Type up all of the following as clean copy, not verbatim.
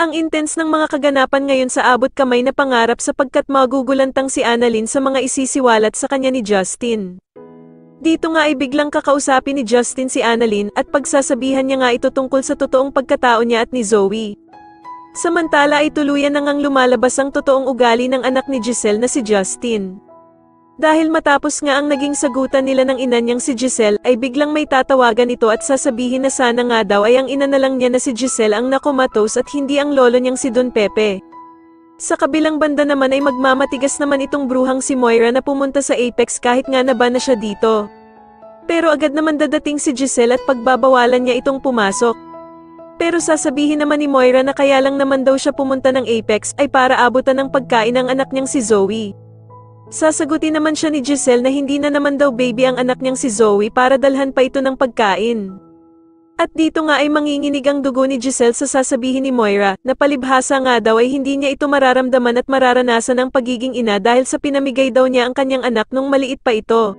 Ang intense ng mga kaganapan ngayon sa abot kamay na pangarap sapagkat magugulantang si Annalyn sa mga isisiwalat sa kanya ni Justin. Dito nga ay biglang kakausapin ni Justin si Annalyn at pagsasabihan niya nga ito tungkol sa totoong pagkatao niya at ni Zoe. Samantala ay tuluyan na ngang lumalabas ang totoong ugali ng anak ni Giselle na si Justin. Dahil matapos nga ang naging sagutan nila ng ina niyang si Giselle, ay biglang may tatawagan ito at sasabihin na sana nga daw ay ang ina na lang niya na si Giselle ang nakomatos at hindi ang lolo niyang si Don Pepe. Sa kabilang banda naman ay magmamatigas naman itong bruhang si Moira na pumunta sa Apex kahit nga naban na siya dito. Pero agad naman dadating si Giselle at pagbabawalan niya itong pumasok. Pero sasabihin naman ni Moira na kaya lang naman daw siya pumunta ng Apex ay para abutan ng pagkain ng anak niyang si Zoe. Sasagutin naman siya ni Giselle na hindi na naman daw baby ang anak niyang si Zoe para dalhan pa ito ng pagkain. At dito nga ay manginginig ang dugo ni Giselle sa sasabihin ni Moira na palibhasa nga daw ay hindi niya ito mararamdaman at mararanasan ang pagiging ina dahil sa pinamigay daw niya ang kanyang anak nung maliit pa ito.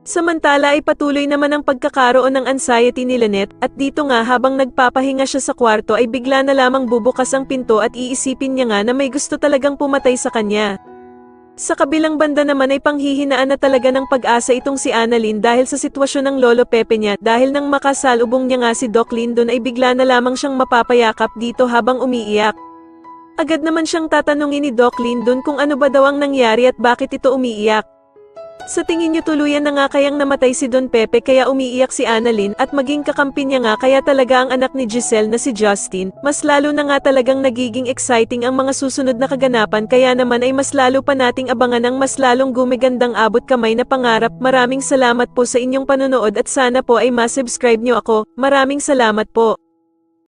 Samantala ay patuloy naman ang pagkakaroon ng anxiety ni Lynette at dito nga habang nagpapahinga siya sa kwarto ay bigla na lamang bubukas ang pinto at iisipin niya nga na may gusto talagang pumatay sa kanya. Sa kabilang banda naman ay panghihinaan na talaga ng pag-asa itong si Annalyn dahil sa sitwasyon ng Lolo Pepe niya dahil nang makasalubong niya nga si Doc Lyndon ay bigla na lamang siyang mapapayakap dito habang umiiyak. Agad naman siyang tatanungin ni Doc Lyndon kung ano ba daw ang nangyari at bakit ito umiiyak. Sa tingin niyo tuluyan na nga kayang namatay si Don Pepe kaya umiiyak si Annalyn at maging kakampi niya nga kaya talaga ang anak ni Giselle na si Justin, mas lalo na nga talagang nagiging exciting ang mga susunod na kaganapan kaya naman ay mas lalo pa nating abangan ang mas lalong gumigandang abot kamay na pangarap. Maraming salamat po sa inyong panonood at sana po ay ma-subscribe niyo ako. Maraming salamat po.